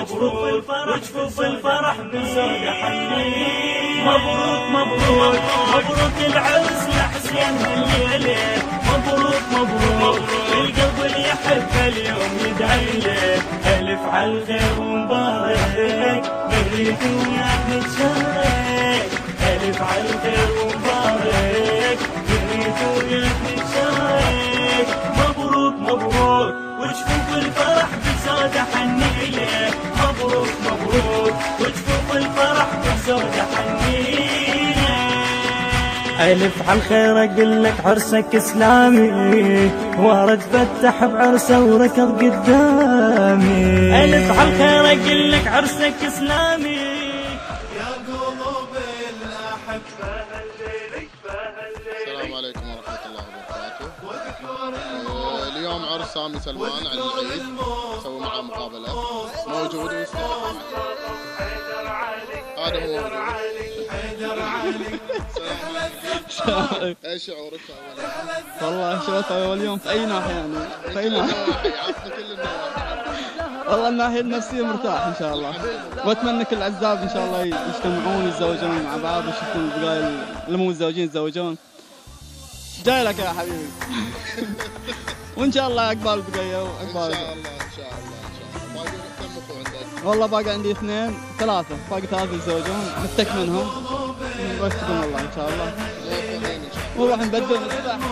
مبروك وجفوف الفرح بزود حنين. مبروك مبروك مبروك العرس يا حسين الليلة. مبروك مبروك القلب اللي يحب اليوم يدعي له. ألف على الخير ومبارك مريت وياك نتشارك. ألف على الخير ومبارك مريت وياك نتشارك. مبروك مبروك وجفوف الفرح بزود حنينه. مبروك مبروك وجفوف الفرح بزود حنينه. ألف على الخير أقول لك عرسك إسلامي. وارد فتح بعرسه وركض قدامي. ألف على الخير أقول لك عرسك إسلامي. يا قلوب الأحبة السلام عليكم ورحمة الله وبركاته. اليوم عرس سامي سلمان على العيد، نسوي معاه مقابلة. موجود ويستلم. هذا هو موجود. ايش شعورك أولا؟ والله شوف أول يوم في أي ناحية يعني في أي ناحية. عطنا كل النواحي. والله الناحية النفسية مرتاح إن شاء الله، وأتمنى كل العزاب إن شاء الله يجتمعون يتزوجون مع بعض ويشوفون البقايا اللي مو متزوجين يتزوجون. جاي لك يا حبيبي. وإن شاء الله عقبال البقايا وعقبال. إن شاء الله إن شاء الله إن شاء الله. باقي كم أخو عندك؟ والله باقي عندي اثنين ثلاثة، باقي ثلاثة يتزوجون متك منهم. ويوفقهم الله إن شاء الله. موفقين إن شاء الله. ونروح نبدل السباحة.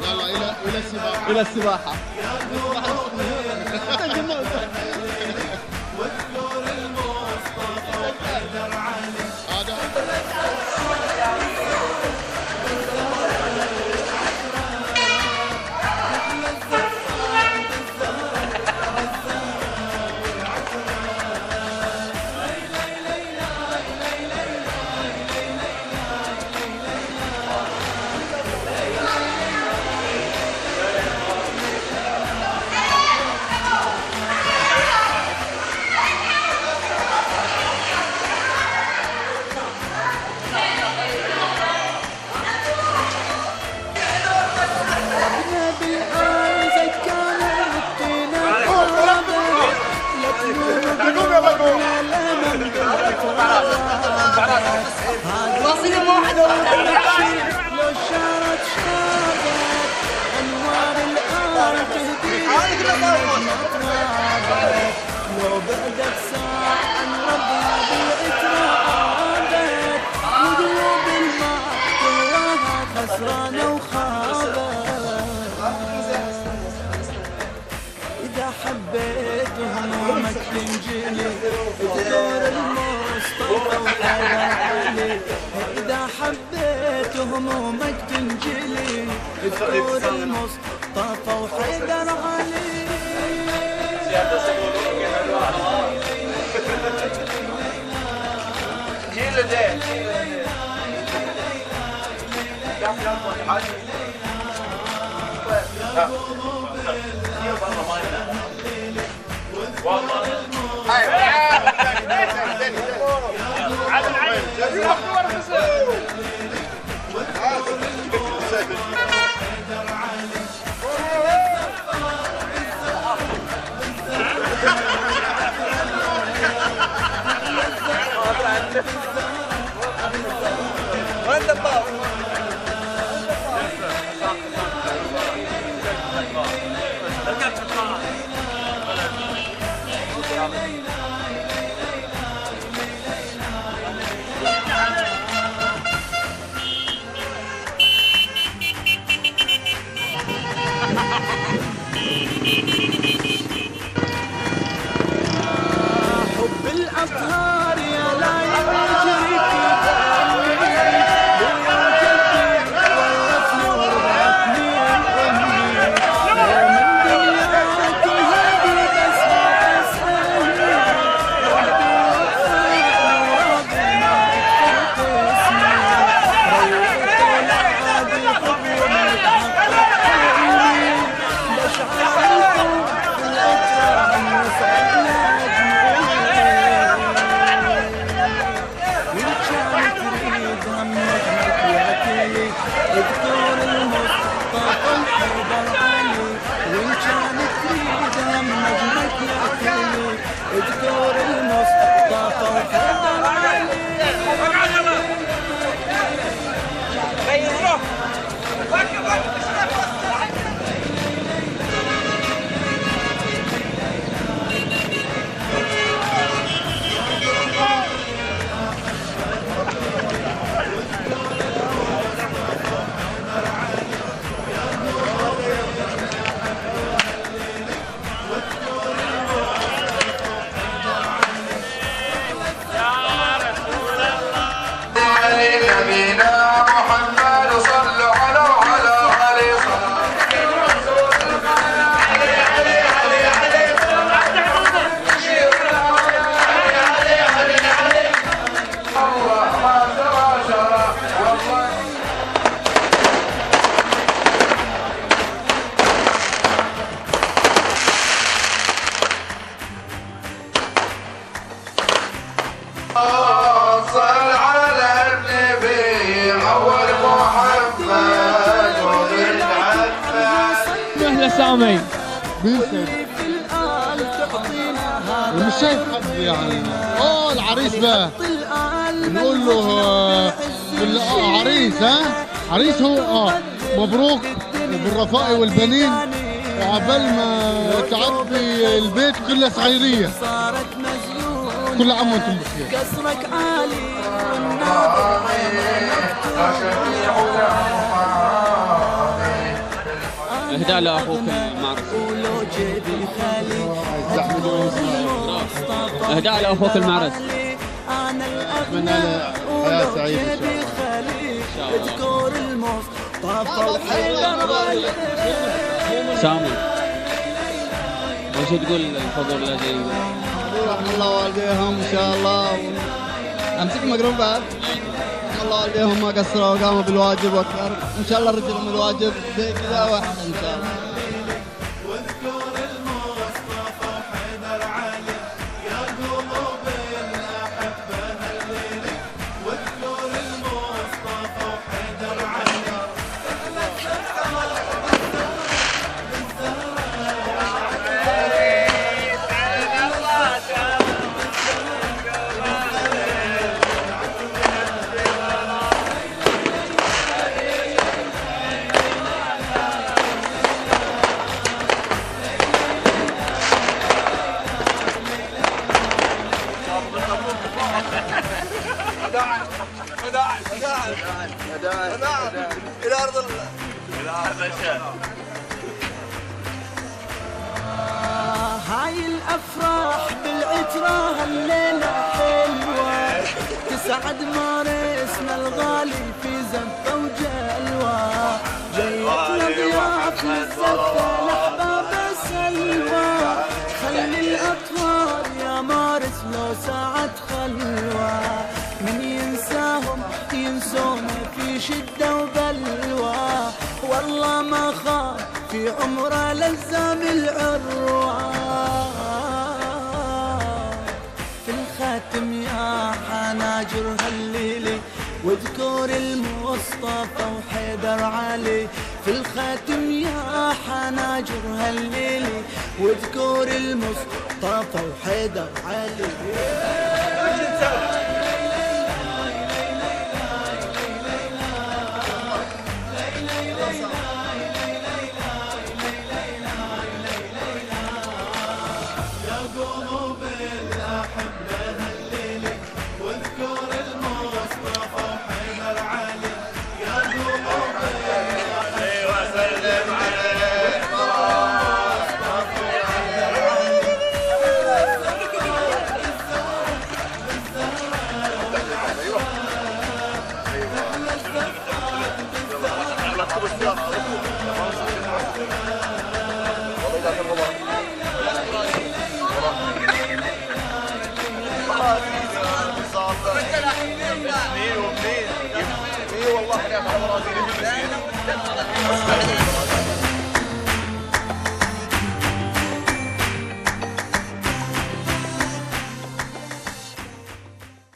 يلا إلى السباحة. إلى السباحة. واصلين واحدة لو شارت شارت انوار الارض تهدي. لو بعدت ساعة عن ربها بيترابت. وقلوب الماء كلها خسرانة وخابت. إذا حبيت وهمومك تنجلي بدور المصطفى وحيدر علي. إذا حبيت وهمومك تنجلي بدور المصطفى وحيدر علي. وين الباب؟ حب الأطهار يا لا يجري في دمي. ويا جدي ورثني ورثني أمي. ومن دنياك هذه بس أسألني. ربي وفقني وربي ما اكتبت اسمي. رويت العاد الحب ومتحققني. بشعر الحب في الأطراح وصعدنا اذكر المصطفى وحيدر علي. وإن كانت تريد هم نجمك يعتلي. اذكر نبينا محمد صلوا على علي الله ما ترى شرع والله صل على النبي اول محمد وبالعباس. اهلا سامي. مش شايف حد يعني. العريس بقى نقول له عريس، عريس هو مبروك وبالرفاء والبنين، وعبال ما تعبي البيت كله صغيريه. كل عام وانتم بخير. قصرك عالي اهداء لاخوك المعرس. اهداء لاخوك المعرس. اتمنى له حياه سعيده ان شاء الله. اذكر المصطفى وحيدر سامي وش تقول الحضور الذي رحم الله والديهم ان شاء الله. امسك مقروب بعد. رحم الله والديهم ما قصروا وقاموا بالواجب واكثر. ان شاء الله رجلوا من الواجب زي كذا واحد ان شاء الله. إلى أرض الله إلى أرض الشام. هاي الافراح بالعترة هالليلة حلوة تسعد مارسنا الغالي في زفة وجلوة. جيتنا ضياف للزفة الاحباب سلوى. خلي الاطوار يا مارس لو ساعة خلوة. من ينساهم ينسونا في شدة وبلوى. والله ما خاف في عمره لزام العروة. في الخاتم يا حناجر هالليلي واذكر المصطفى وحيدر علي. في الخاتم يا حناجر هالليلي واذكر المصطفى وحيدر علي. والله